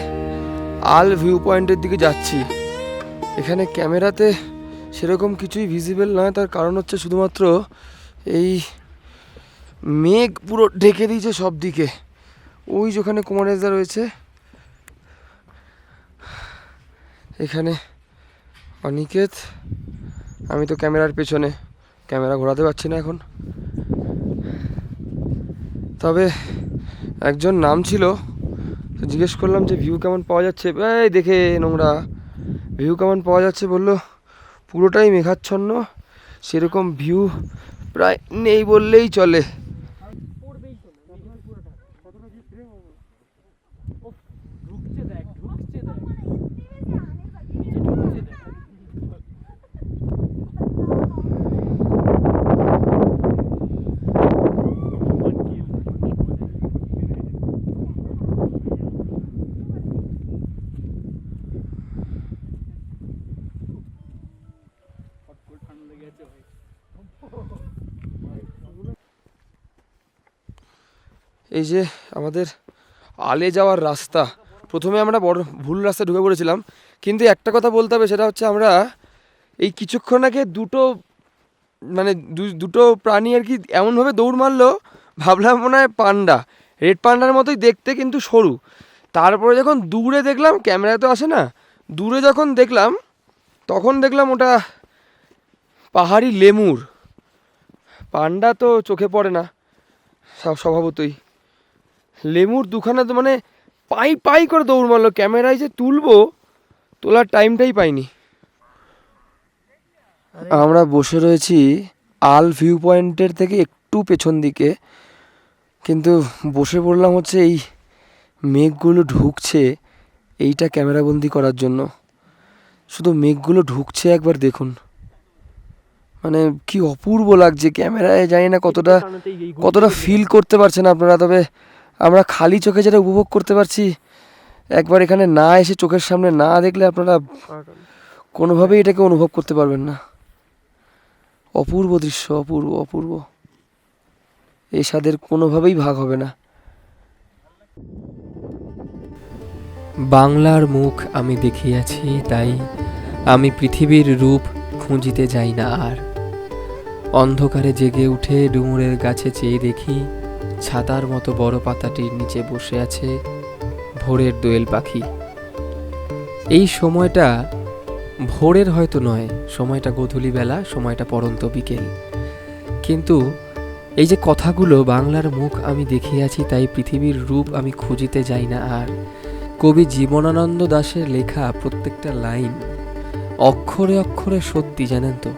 আল ভিউ পয়েন্টের দিকে যাচ্ছি। এখানে ক্যামেরাতে সেরকম কিছুই ভিজিবল নয়, তার কারণ হচ্ছে শুধুমাত্র এই মেঘ পুরো ঢেকে দিয়েছে সব দিকে। ওই যেখানে কুমারেজা রয়েছে, এখানে অনিকেত, আমি তো ক্যামেরার পেছনে, ক্যামেরা ঘোরাতে পারছি না এখন। তবে একজন নাম ছিল, তো জিজ্ঞেস করলাম যে ভিউ কেমন পাওয়া যাচ্ছে, এই দেখে নোংরা ভিউ কেমন পাওয়া যাচ্ছে, বললো পুরোটাই মেঘাচ্ছন্ন, সেরকম ভিউ প্রায় নেই বললেই চলে। ঢুকছে দেখ নিচে ঢুকছে দেখ। এই যে আমাদের আলে যাওয়ার রাস্তা, প্রথমে আমরা বড় ভুল রাস্তা ঢুকে পড়েছিলাম, কিন্তু একটা কথা বলতে হবে, সেটা হচ্ছে আমরা এই কিছুক্ষণ আগে দুটো প্রাণী আর কি এমনভাবে দৌড় মারলো, ভাবলাম মনে হয় পান্ডা, রেড পান্ডার মতোই দেখতে কিন্তু সরু। তারপরে যখন দূরে দেখলাম, ক্যামেরায় তো আসে না, দূরে যখন দেখলাম তখন দেখলাম ওটা পাহাড়ি লেমুর। পান্ডা তো চোখে পড়ে না স্বভাবতই, লেমুর দুখানা তো মানে পাই করে দৌড় মারলো, ক্যামেরায় যে তোলার টাইমটাই পাইনি। আমরা বসে রয়েছি আল ভিউ পয়েন্টের থেকে একটু পেছন দিকে, কিন্তু বসে পড়লাম হচ্ছে এই মেঘগুলো ঢুকছে এইটা ক্যামেরাবন্দি করার জন্য। শুধু মেঘগুলো ঢুকছে একবার দেখুন, মানে কি অপূর্ব লাগছে। ক্যামেরায় জানি না কতটা ফিল করতে পারছেন আপনারা, তবে আমরা খালি চোখে যেটা উপভোগ করতে পারছি, একবার এখানে না এসে চোখের সামনে না দেখলে আপনারা কোনোভাবেই এটাকে অনুভব করতে পারবেন না। অপূর্ব দৃশ্য, অপূর্ব, এই স্বাদের কোনোভাবেই ভাগ হবে না। বাংলার মুখ আমি দেখিয়াছি, তাই আমি পৃথিবীর রূপ খুঁজিতে যাই না আর। অন্ধকারে জেগে উঠে ডুমুরের গাছে চেয়ে দেখি, ছাতার মতো বড় পাতাটির নিচে বসে আছে ভোরের দোয়েল পাখি। এই সময়টা ভোরের হয়তো নয়, সময়টা গোধূলি বেলা, সময়টা পড়ন্ত বিকেল, কিন্তু এই যে কথাগুলো বাংলার মুখ আমি দেখিয়াছি তাই পৃথিবীর রূপ আমি খুঁজিতে যাই না আর, কবি জীবনানন্দ দাশের লেখা প্রত্যেকটা লাইন অক্ষরে অক্ষরে সত্যি, জানেন তো।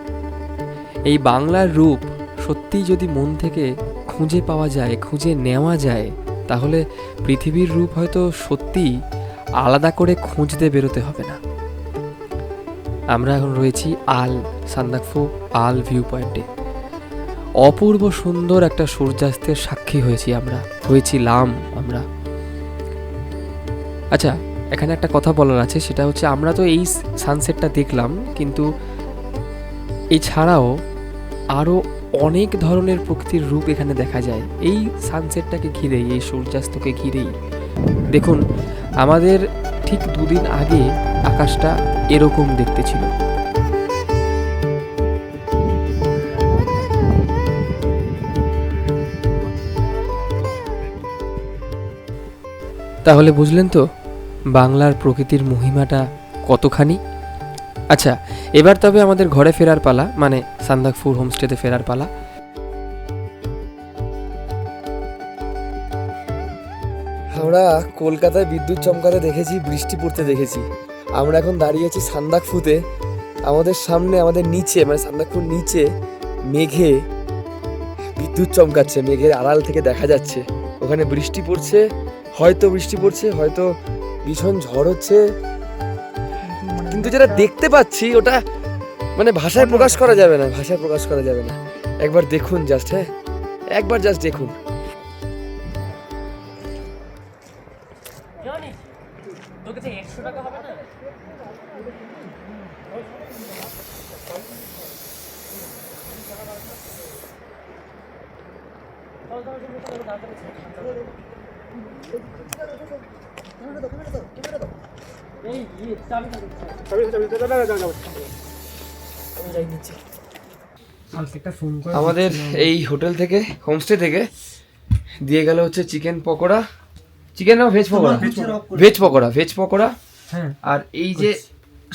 এই বাংলার রূপ সত্যিই যদি মন থেকে খুঁজে পাওয়া যায়, খুঁজে নেওয়া যায়, তাহলে পৃথিবীর রূপ হয়তো সত্যিই আলাদা করে খুঁজতে বেরোতে হবে না। আমরা এখন রয়েছি সান্দাকফু আল ভিউ পয়েন্টে। অপূর্ব সুন্দর একটা সূর্যাস্তের সাক্ষী হয়েছিলাম আমরা। আচ্ছা, এখানে একটা কথা বলার আছে, সেটা হচ্ছে আমরা তো এই সানসেটটা দেখলাম, কিন্তু এছাড়াও আরও অনেক ধরনের প্রকৃতির রূপ এখানে দেখা যায় এই সানসেটটাকে ঘিরেই, এই সূর্যাস্তকে ঘিরেই। দেখুন, আমাদের ঠিক 2 দিন আগে আকাশটা এরকম দেখতে ছিল। তাহলে বুঝলেন তো বাংলার প্রকৃতির মহিমাটা কতখানি। আচ্ছা, এবার তবে আমাদের ঘরে ফেরার পালা, মানে সান্দাকফু হোমস্টেতে ফেরার পালা। আমরা কলকাতায় বিদ্যুৎ চমকাতে দেখেছি, বৃষ্টি পড়তে দেখেছি। আমরা এখন দাঁড়িয়েছি সান্দাকফুতে। আমাদের সামনে, আমাদের নিচে, মানে সান্দাকফুর নিচে মেঘে বিদ্যুৎ চমকাচ্ছে, মেঘের আড়াল থেকে দেখা যাচ্ছে ওখানে বৃষ্টি পড়ছে, হয়তো ভীষণ ঝড় হচ্ছে, কিন্তু যেটা দেখতে পাচ্ছি ওটা মানে ভাষায় প্রকাশ করা যাবে না। একবার দেখুন জাস্ট, হ্যাঁ একবার জাস্ট দেখুন। তোকে তো 100 টাকা হবে না? আমাদের এই হোটেল থেকে, হোমস্টে থেকে দিয়ে গেল হচ্ছে চিকেন পকোড়া, চিকেন না ভেজ পকোড়া, হ্যাঁ। আর এই যে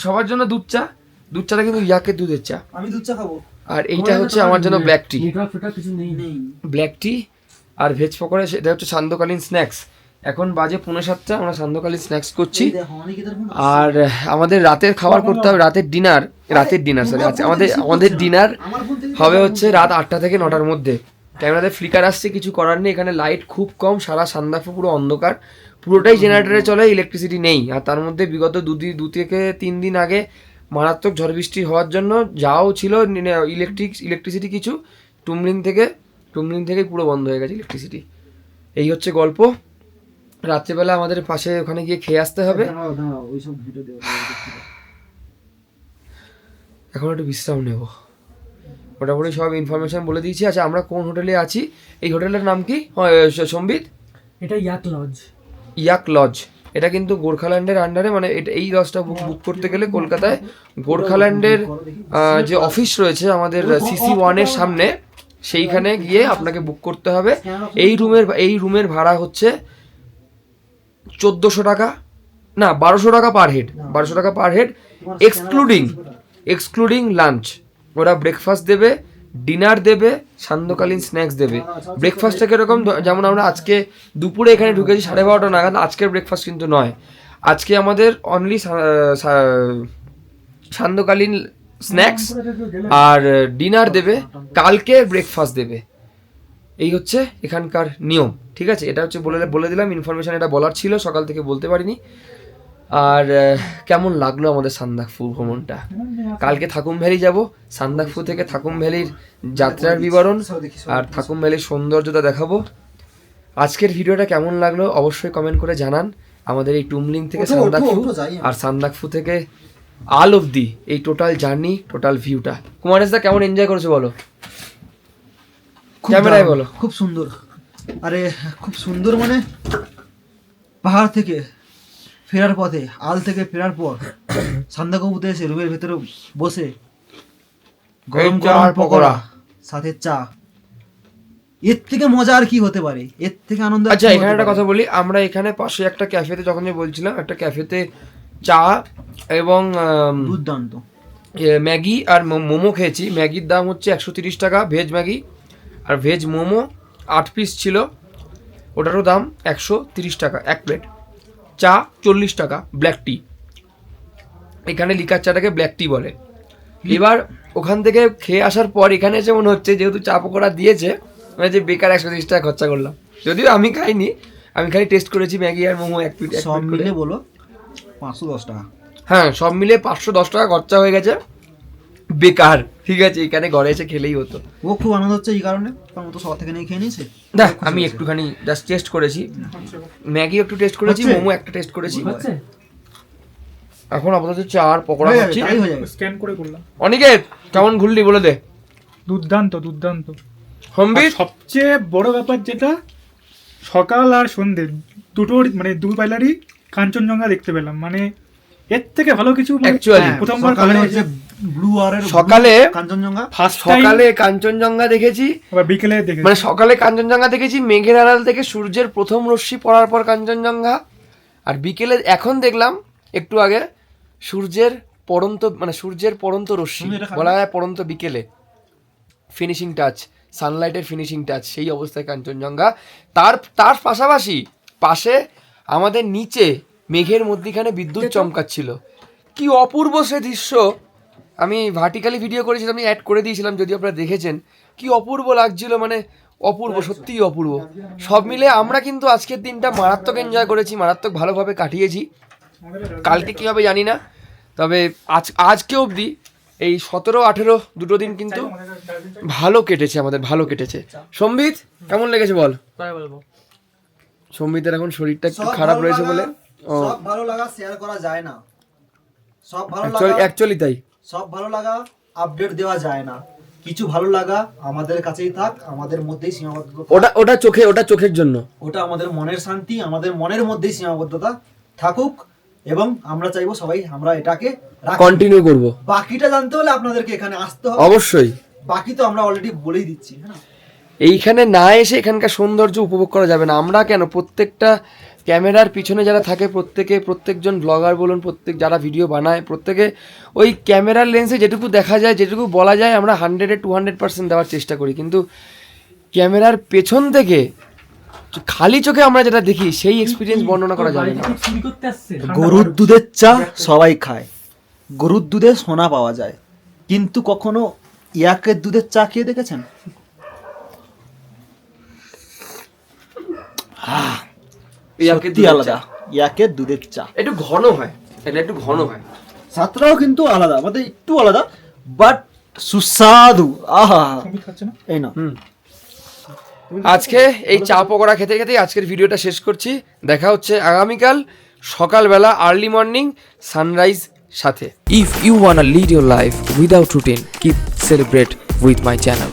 সবার জন্য দুধ চাটা কিন্তু ইয়াকের দুধের চা, আমি দুধ চা খাবো। আর এইটা হচ্ছে আমার জন্য ব্ল্যাক টি, কিছু নেই। ব্ল্যাক টি আর ভেজ পকোড়া। সেটা হচ্ছে সান্ধ্যকালীন স্ন্যাক্স। এখন বাজে 6:45, আমরা সান্ধ্যকালীন স্ন্যাক্স করছি। আর আমাদের রাতের খাবার করতে হবে, রাতের ডিনার আমাদের ডিনার হবে হচ্ছে রাত 8টা থেকে 9টার মধ্যে। ক্যামেরাতে ফ্লিকার আসছে, কিছু করার নেই। এখানে লাইট খুব কম, সারা সান্দাকফু পুরো অন্ধকার, পুরোটাই জেনারেটরে চলে, ইলেকট্রিসিটি নেই। আর তার মধ্যে বিগত 2 থেকে 3 দিন আগে মারাত্মক ঝড় বৃষ্টি হওয়ার জন্য যাও ছিল ইলেকট্রিসিটি কিছু টুমলিং থেকে পুরো বন্ধ হয়ে গেছে ইলেকট্রিসিটি। এই হচ্ছে গল্প। রাত্রেবেলা আমাদের পাশে ওখানে গিয়ে খেয়ে আসতে হবে। এখন একটু বিশ্রাম নেব, মোটামুটি সব ইনফরমেশন বলে দিয়েছি। আচ্ছা, আমরা কোন হোটেলে আছি, এই হোটেলের নাম কি সম্বিত? এটা ইয়াক লজ। এটা কিন্তু গোর্খাল্যান্ডের আন্ডারে, মানে এই লজটা বুক করতে গেলে কলকাতায় গোর্খাল্যান্ডের যে অফিস রয়েছে আমাদের CC1 সামনে, সেইখানে গিয়ে আপনাকে বুক করতে হবে। এই রুমের ভাড়া হচ্ছে 1400 টাকা, না 1200 টাকা পার হেড, এক্সক্লুডিং লাঞ্চ। ওরা ব্রেকফাস্ট দেবে, ডিনার দেবে, সান্ধ্যকালীন স্ন্যাক্স দেবে। ব্রেকফাস্টটা কিরকম, যেমন আমরা আজকে দুপুরে এখানে ঢুকেছি 12:30 নাগাদ, আজকের ব্রেকফাস্ট কিন্তু নয়। আজকে আমাদের অনলি সান্ধ্যকালীন স্ন্যাক্স আর ডিনার দেবে, কালকে ব্রেকফাস্ট দেবে। এই হচ্ছে এখানকার নিয়ম, ঠিক আছে? এটা হচ্ছে বলে দিলাম ইনফরমেশন, এটা বলার ছিল, সকাল থেকে বলতে পারিনি। আর কেমন লাগলো আমাদের সান্দাকফু ভ্রমণটা? কালকে থাকুম ভ্যালি যাব, সান্দাকফু থেকে থাকুম ভ্যালির যাত্রার বিবরণ আর থাকুম ভ্যালির সৌন্দর্যতা দেখাবো। আজকের ভিডিওটা কেমন লাগলো অবশ্যই কমেন্ট করে জানান। আমাদের এই টুমলিং থেকে সান্দাকফু আর সান্দাকফু থেকে আল অবধি এই টোটাল জার্নি, টোটাল ভিউটা কুমারেশদা কেমন এনজয় করেছো বলো, ক্যামেরায় বলো। খুব সুন্দর, আরে খুব সুন্দর, মানে পাহাড় থেকে ফেরার পথে, আল থেকে ফেরার পর সান্দাকফুতে এসে রুমের ভেতরে বসে গরম গরম পকোড়া সাথে চা, এর থেকে মজা আর কি হতে পারে, এর থেকে আনন্দ আর আচ্ছা কি এখানে হতে একটা পারে? কথা বলি, আমরা এখানে পাশে একটা ক্যাফেতে যখন যে বলছিলাম, একটা ক্যাফেতে চা এবং দুর্দান্ত। ম্যাগি আর মোমো খেয়েছি। ম্যাগির দাম হচ্ছে 130 টাকা ভেজ ম্যাগি, আর ভেজ মোমো 8 পিস ছিল, ওটারও দাম 130 টাকা এক প্লেট। চা 40 টাকা ব্ল্যাক টি, এখানে লিকার চাটাকে ব্ল্যাক টি বলে। এবার ওখান থেকে খেয়ে আসার পর এখানে এসে মনে হচ্ছে যেহেতু চা পকোড়া দিয়েছে, মানে যে বেকার 130 টাকা খরচা করলাম। যদিও আমি খাইনি, আমি খালি টেস্ট করেছি ম্যাগি আর মোমো এক প্লেট সব মিলে বলো 510 টাকা। হ্যাঁ সব মিলে 510 টাকা খরচা হয়ে গেছে বেকার। ঠিক আছে, এখানে ঘরে এসে খেলেই হতো। ও খুব আনন্দ হচ্ছে এই কারণে, কারণ ও তো সবার থেকে নিয়ে খেয়ে নিয়েছে। দেখ আমি একটুখানি জাস্ট টেস্ট করেছি, ম্যাগি একটু টেস্ট করেছি, হচ্ছে? মোমো একটা টেস্ট করেছি। এখন আপাতত চা আর পকোড়া হয়ে যাবে, খাচ্ছি। তাই হয়ে যাবে। স্ক্যান করে করলাম। অনিকেত কেমন ঘুরলি বলে দে। দুর্দান্ত দুর্দান্ত। সম্বিত আর সবচেয়ে বড় ব্যাপার যেটা, সকাল আর সন্ধ্যে দুটোর মানে দুই বেলারই কাঞ্চনজঙ্ঘা দেখতে পেলাম। মানে এর থেকে ভালো কিছু মানে Actually, প্রথমবার সকালে হচ্ছে ব্লু আর সকালে কাঞ্চনজঙ্ঘা, ফার্স্ট সকালে কাঞ্চনজঙ্ঘা দেখেছি, আবার বিকেলে দেখে মানে সকালে কাঞ্চনজঙ্ঘা দেখেছি, মেঘের আড়াল থেকে সূর্যের প্রথম রশ্মি পড়ার পর কাঞ্চনজঙ্ঘা। আর বিকেলে এখন দেখলাম একটু আগে সূর্যের পড়ন্ত রশ্মি, তুমি এটা খাবে? বলা যায় পড়ন্ত বিকেলে ফিনিশিং টাচ, সানলাইটের ফিনিশিং টাচ, সেই অবস্থায় কাঞ্চনজঙ্ঘা। তার পাশাপাশি পাশে আমাদের নিচে মেঘের মধ্যিখানে বিদ্যুৎ চমকাচ্ছিল। কি অপূর্ব সে দৃশ্য! আমি ভার্টিক্যালি ভিডিও করেছিলাম, আমি অ্যাড করে দিয়েছিলাম, যদি আপনারা দেখেছেন। কি অপূর্ব লাগছিল, মানে অপূর্ব, সত্যিই অপূর্ব। সব মিলে আমরা কিন্তু আজকের দিনটা মারাত্মক এনজয় করেছি, মারাত্মক ভালোভাবে কাটিয়েছি। কালকে কী হবে জানি না, তবে আজকে অবধি এই 17-18 দুটো দিন কিন্তু ভালো কেটেছে, আমাদের ভালো কেটেছে। সম্বিত কেমন লেগেছে বল? সম্বিতের এখন শরীরটা একটু খারাপ রয়েছে বলে, সব ভালো লাগা শেয়ার করা যায় না, সব ভালো লাগা অ্যাকচুয়ালি তাই, সব ভালো লাগা আপডেট দেওয়া যায় না। কিছু ভালো লাগা আমাদের কাছেই থাক, আমাদের মধ্যেই সীমাবদ্ধ থাক। ওটা চোখের জন্য, ওটা আমাদের মনের শান্তি, আমাদের মনের মধ্যেই সীমাবদ্ধতা থাকুক, এবং আমরা চাইবো সবাই আমরা এটাকে রাখি। কন্টিনিউ করব। বাকিটা জানতে হলে আপনাদেরকে এখানে আসতে হবে, অবশ্যই। বাকি তো আমরা অলরেডি বলেই দিচ্ছি। হ্যাঁ, এইখানে না এসে এখানকার সৌন্দর্য উপভোগ করা যাবে না। আমরা কেন, প্রত্যেকটা ক্যামেরার পিছনে যারা থাকে প্রত্যেকজন ব্লগার বলুন, প্রত্যেক যারা ভিডিও বানায়, প্রত্যেকে ওই ক্যামেরার লেন্সে যেটুকু দেখা যায়, যেটুকু বলা যায়, আমরা 100-200% দেওয়ার চেষ্টা করি। কিন্তু ক্যামেরার পেছন থেকে খালি চোখে আমরা যেটা দেখি সেই এক্সপিরিয়েন্স বর্ণনা করা যাবে না। গরুর দুধের চা সবাই খায়, গরুর দুধে সোনা পাওয়া যায়, কিন্তু কখনো ইয়াকের দুধের চা খেয়ে দেখেছেন? সত্যি আলাদা, ইয়াকের দুধের চা একটু ঘন হয়, এটা একটু ঘন হয়, স্বাদটাও কিন্তু আলাদা, আমাদের একটু আলাদা, বাট সুস্বাদু। আহা, খাচ্ছে না। এই না, আজকে এই চা পকোড়া খেতে খেতেই আজকের ভিডিওটা শেষ করছি। দেখা হচ্ছে আগামীকাল সকালবেলা আর্লি মর্নিং সানরাইজ সাথে। If you wanna lead your life without routine, keep celebrate with my channel.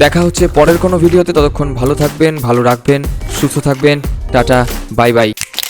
দেখা হচ্ছে পরের কোনো ভিডিওতে, ততক্ষণ ভালো থাকবেন, ভালো রাখবেন, সুস্থ থাকবেন। Tata, bye bye.